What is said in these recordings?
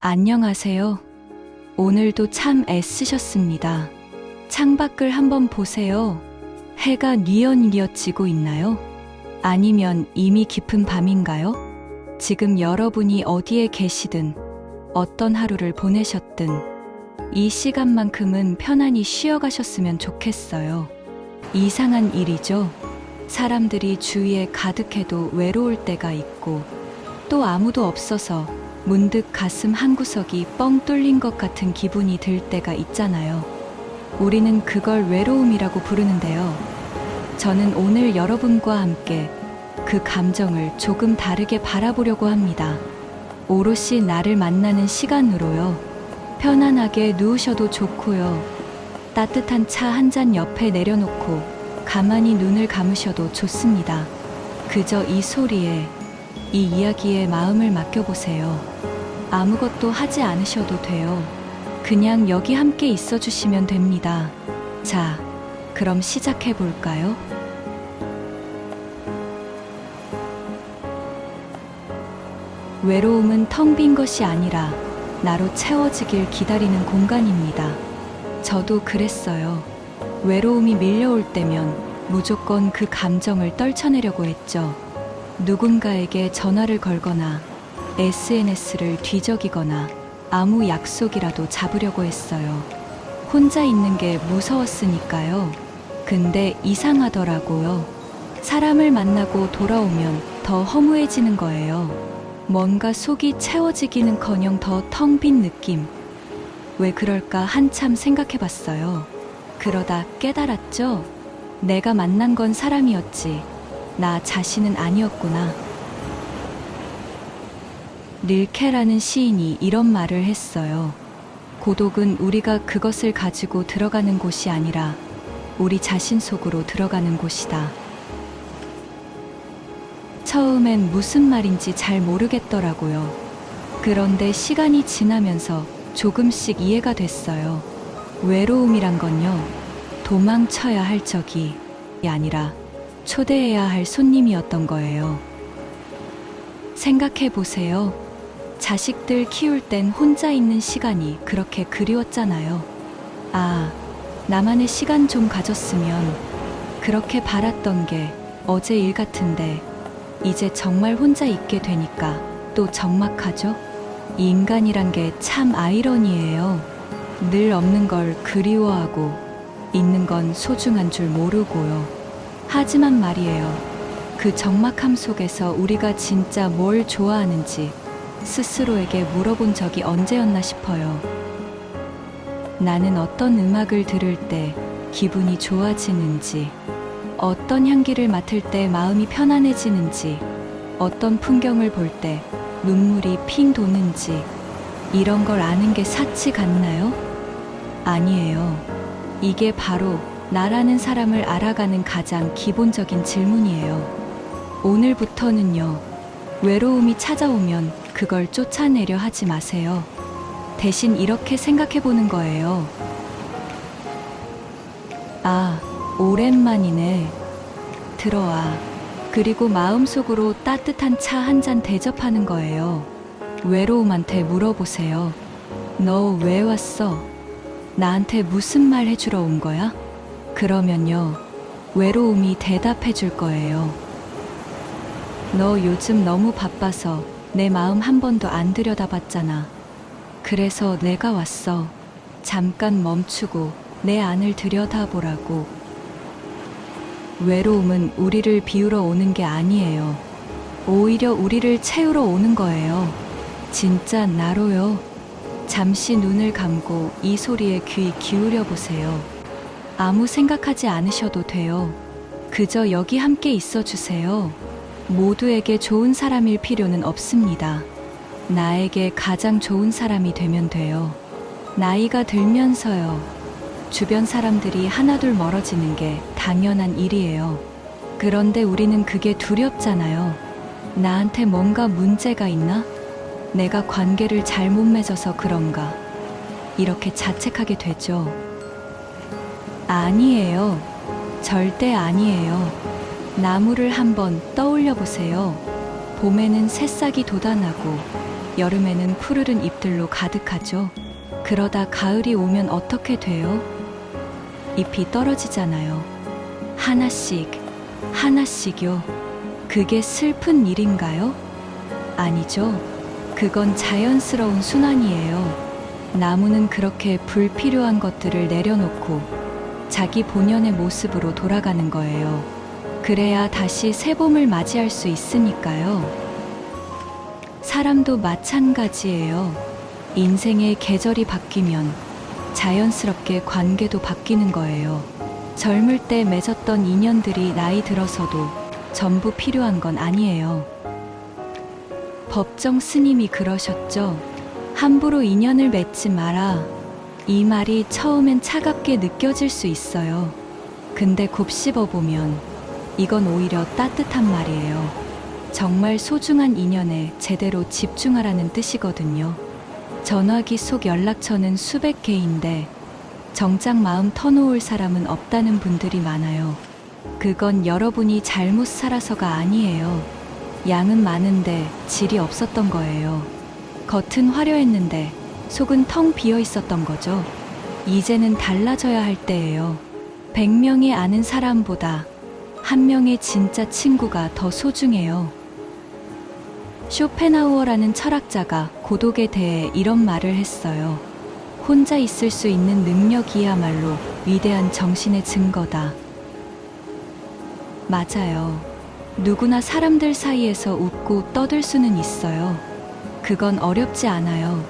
안녕하세요. 오늘도 참 애쓰셨습니다. 창밖을 한번 보세요. 해가 뉘엿뉘엿 지고 있나요? 아니면 이미 깊은 밤인가요? 지금 여러분이 어디에 계시든 어떤 하루를 보내셨든 이 시간만큼은 편안히 쉬어가셨으면 좋겠어요. 이상한 일이죠. 사람들이 주위에 가득해도 외로울 때가 있고 또 아무도 없어서 문득 가슴 한구석이 뻥 뚫린 것 같은 기분이 들 때가 있잖아요. 우리는 그걸 외로움이라고 부르는데요. 저는 오늘 여러분과 함께 그 감정을 조금 다르게 바라보려고 합니다. 오롯이 나를 만나는 시간으로요. 편안하게 누우셔도 좋고요. 따뜻한 차 한 잔 옆에 내려놓고 가만히 눈을 감으셔도 좋습니다. 그저 이 소리에, 이 이야기에 마음을 맡겨보세요. 아무것도 하지 않으셔도 돼요. 그냥 여기 함께 있어 주시면 됩니다. 자, 그럼 시작해 볼까요? 외로움은 텅 빈 것이 아니라 나로 채워지길 기다리는 공간입니다. 저도 그랬어요. 외로움이 밀려올 때면 무조건 그 감정을 떨쳐내려고 했죠. 누군가에게 전화를 걸거나 SNS를 뒤적이거나 아무 약속이라도 잡으려고 했어요. 혼자 있는 게 무서웠으니까요. 근데 이상하더라고요. 사람을 만나고 돌아오면 더 허무해지는 거예요. 뭔가 속이 채워지기는커녕 더 텅 빈 느낌. 왜 그럴까 한참 생각해봤어요. 그러다 깨달았죠. 내가 만난 건 사람이었지 나 자신은 아니었구나. 릴케라는 시인이 이런 말을 했어요. 고독은 우리가 그것을 가지고 들어가는 곳이 아니라 우리 자신 속으로 들어가는 곳이다. 처음엔 무슨 말인지 잘 모르겠더라고요. 그런데 시간이 지나면서 조금씩 이해가 됐어요. 외로움이란 건요, 도망쳐야 할 적이 아니라 초대해야 할 손님이었던 거예요. 생각해 보세요. 자식들 키울 땐 혼자 있는 시간이 그렇게 그리웠잖아요. 아, 나만의 시간 좀 가졌으면 그렇게 바랐던 게 어제 일 같은데 이제 정말 혼자 있게 되니까 또 적막하죠? 이 인간이란 게 참 아이러니해요. 늘 없는 걸 그리워하고 있는 건 소중한 줄 모르고요. 하지만 말이에요. 그 적막함 속에서 우리가 진짜 뭘 좋아하는지 스스로에게 물어본 적이 언제였나 싶어요. 나는 어떤 음악을 들을 때 기분이 좋아지는지, 어떤 향기를 맡을 때 마음이 편안해지는지, 어떤 풍경을 볼 때 눈물이 핑 도는지, 이런 걸 아는 게 사치 같나요? 아니에요. 이게 바로 나라는 사람을 알아가는 가장 기본적인 질문이에요. 오늘부터는요, 외로움이 찾아오면 그걸 쫓아내려 하지 마세요. 대신 이렇게 생각해 보는 거예요. 아, 오랜만이네. 들어와. 그리고 마음속으로 따뜻한 차 한 잔 대접하는 거예요. 외로움한테 물어보세요. 너 왜 왔어? 나한테 무슨 말 해주러 온 거야? 그러면요, 외로움이 대답해 줄 거예요. 너 요즘 너무 바빠서 내 마음 한 번도 안 들여다봤잖아. 그래서 내가 왔어. 잠깐 멈추고 내 안을 들여다보라고. 외로움은 우리를 비우러 오는 게 아니에요. 오히려 우리를 채우러 오는 거예요. 진짜 나로요. 잠시 눈을 감고 이 소리에 귀 기울여 보세요. 아무 생각하지 않으셔도 돼요. 그저 여기 함께 있어 주세요. 모두에게 좋은 사람일 필요는 없습니다. 나에게 가장 좋은 사람이 되면 돼요. 나이가 들면서요, 주변 사람들이 하나둘 멀어지는 게 당연한 일이에요. 그런데 우리는 그게 두렵잖아요. 나한테 뭔가 문제가 있나? 내가 관계를 잘못 맺어서 그런가? 이렇게 자책하게 되죠. 아니에요. 절대 아니에요. 나무를 한번 떠올려 보세요. 봄에는 새싹이 돋아나고 여름에는 푸르른 잎들로 가득하죠. 그러다 가을이 오면 어떻게 돼요? 잎이 떨어지잖아요. 하나씩, 하나씩요. 그게 슬픈 일인가요? 아니죠. 그건 자연스러운 순환이에요. 나무는 그렇게 불필요한 것들을 내려놓고 자기 본연의 모습으로 돌아가는 거예요. 그래야 다시 새 봄을 맞이할 수 있으니까요. 사람도 마찬가지예요. 인생의 계절이 바뀌면 자연스럽게 관계도 바뀌는 거예요. 젊을 때 맺었던 인연들이 나이 들어서도 전부 필요한 건 아니에요. 법정 스님이 그러셨죠. 함부로 인연을 맺지 마라. 이 말이 처음엔 차갑게 느껴질 수 있어요. 근데 곱씹어보면 이건 오히려 따뜻한 말이에요. 정말 소중한 인연에 제대로 집중하라는 뜻이거든요. 전화기 속 연락처는 수백 개인데 정작 마음 터놓을 사람은 없다는 분들이 많아요. 그건 여러분이 잘못 살아서가 아니에요. 양은 많은데 질이 없었던 거예요. 겉은 화려했는데 속은 텅 비어 있었던 거죠. 이제는 달라져야 할 때예요. 100명이 아는 사람보다 한 명의 진짜 친구가 더 소중해요. 쇼펜하우어라는 철학자가 고독에 대해 이런 말을 했어요. 혼자 있을 수 있는 능력이야말로 위대한 정신의 증거다. 맞아요. 누구나 사람들 사이에서 웃고 떠들 수는 있어요. 그건 어렵지 않아요.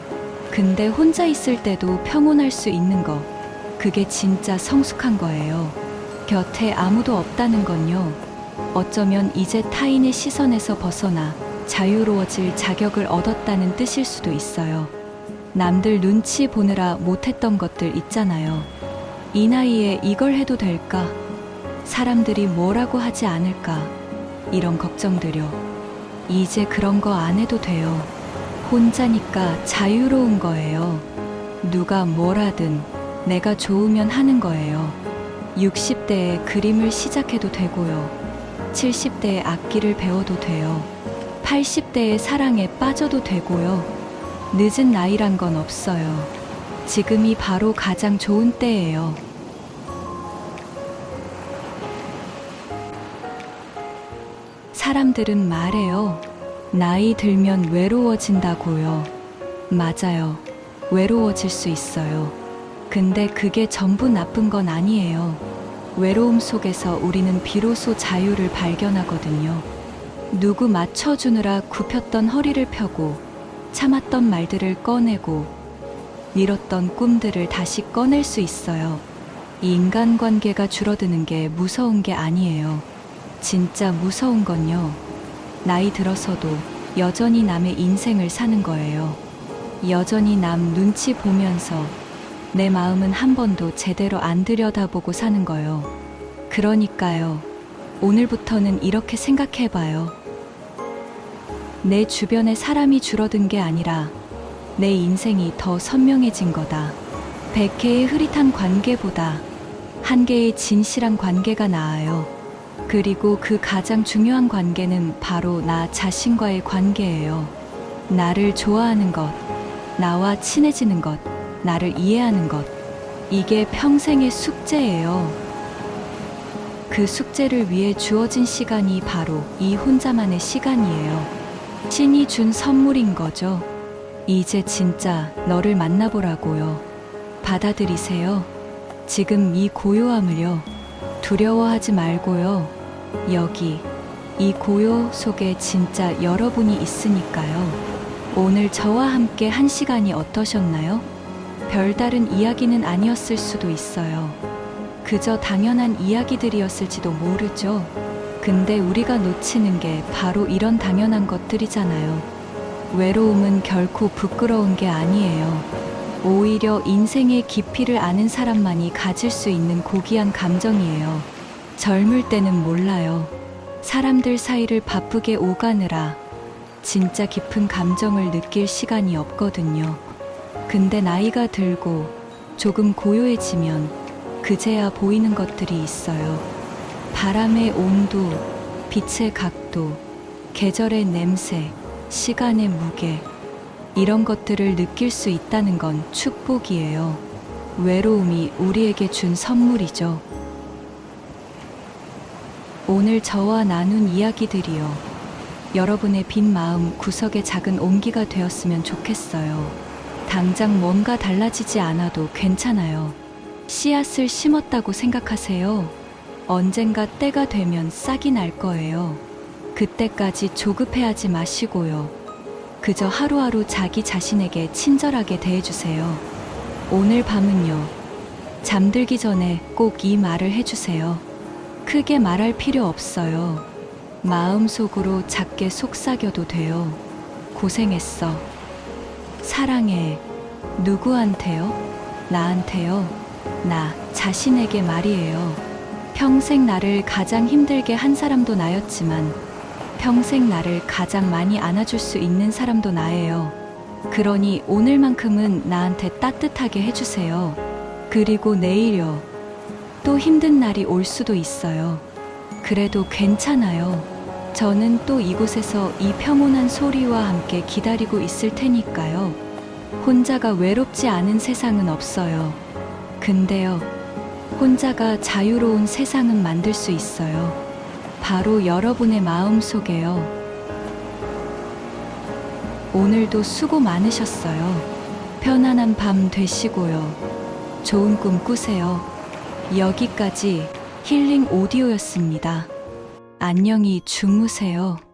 근데 혼자 있을 때도 평온할 수 있는 거, 그게 진짜 성숙한 거예요. 곁에 아무도 없다는 건요. 어쩌면 이제 타인의 시선에서 벗어나 자유로워질 자격을 얻었다는 뜻일 수도 있어요. 남들 눈치 보느라 못했던 것들 있잖아요. 이 나이에 이걸 해도 될까? 사람들이 뭐라고 하지 않을까? 이런 걱정들요. 이제 그런 거 안 해도 돼요. 혼자니까 자유로운 거예요. 누가 뭘 하든 내가 좋으면 하는 거예요. 60대에 그림을 시작해도 되고요. 70대에 악기를 배워도 돼요. 80대에 사랑에 빠져도 되고요. 늦은 나이란 건 없어요. 지금이 바로 가장 좋은 때예요. 사람들은 말해요. 나이 들면 외로워진다고요. 맞아요. 외로워질 수 있어요. 근데 그게 전부 나쁜 건 아니에요. 외로움 속에서 우리는 비로소 자유를 발견하거든요. 누구 맞춰주느라 굽혔던 허리를 펴고 참았던 말들을 꺼내고 밀었던 꿈들을 다시 꺼낼 수 있어요. 이 인간관계가 줄어드는 게 무서운 게 아니에요. 진짜 무서운 건요. 나이 들어서도 여전히 남의 인생을 사는 거예요. 여전히 남 눈치 보면서 내 마음은 한 번도 제대로 안 들여다보고 사는 거요. 그러니까요. 오늘부터는 이렇게 생각해봐요. 내 주변에 사람이 줄어든 게 아니라 내 인생이 더 선명해진 거다. 100개의 흐릿한 관계보다 한 개의 진실한 관계가 나아요. 그리고 그 가장 중요한 관계는 바로 나 자신과의 관계예요. 나를 좋아하는 것, 나와 친해지는 것, 나를 이해하는 것. 이게 평생의 숙제예요. 그 숙제를 위해 주어진 시간이 바로 이 혼자만의 시간이에요. 신이 준 선물인 거죠. 이제 진짜 너를 만나보라고요. 받아들이세요. 지금 이 고요함을요. 두려워하지 말고요. 여기 이 고요 속에 진짜 여러분이 있으니까요. 오늘 저와 함께 한 시간이 어떠셨나요? 별다른 이야기는 아니었을 수도 있어요. 그저 당연한 이야기들이었을지도 모르죠. 근데 우리가 놓치는 게 바로 이런 당연한 것들이잖아요. 외로움은 결코 부끄러운 게 아니에요. 오히려 인생의 깊이를 아는 사람만이 가질 수 있는 고귀한 감정이에요. 젊을 때는 몰라요. 사람들 사이를 바쁘게 오가느라 진짜 깊은 감정을 느낄 시간이 없거든요. 근데 나이가 들고 조금 고요해지면 그제야 보이는 것들이 있어요. 바람의 온도, 빛의 각도, 계절의 냄새, 시간의 무게, 이런 것들을 느낄 수 있다는 건 축복이에요. 외로움이 우리에게 준 선물이죠. 오늘 저와 나눈 이야기들이요. 여러분의 빈 마음 구석에 작은 온기가 되었으면 좋겠어요. 당장 뭔가 달라지지 않아도 괜찮아요. 씨앗을 심었다고 생각하세요. 언젠가 때가 되면 싹이 날 거예요. 그때까지 조급해하지 마시고요. 그저 하루하루 자기 자신에게 친절하게 대해주세요. 오늘 밤은요, 잠들기 전에 꼭 이 말을 해주세요. 크게 말할 필요 없어요. 마음속으로 작게 속삭여도 돼요. 고생했어. 사랑해. 누구한테요? 나한테요. 나 자신에게 말이에요. 평생 나를 가장 힘들게 한 사람도 나였지만 평생 나를 가장 많이 안아줄 수 있는 사람도 나예요. 그러니 오늘만큼은 나한테 따뜻하게 해주세요. 그리고 내일요. 또 힘든 날이 올 수도 있어요. 그래도 괜찮아요. 저는 또 이곳에서 이 평온한 소리와 함께 기다리고 있을 테니까요. 혼자가 외롭지 않은 세상은 없어요. 근데요, 혼자가 자유로운 세상은 만들 수 있어요. 바로 여러분의 마음 속에요. 오늘도 수고 많으셨어요. 편안한 밤 되시고요. 좋은 꿈 꾸세요. 여기까지 힐링 오디오였습니다. 안녕히 주무세요.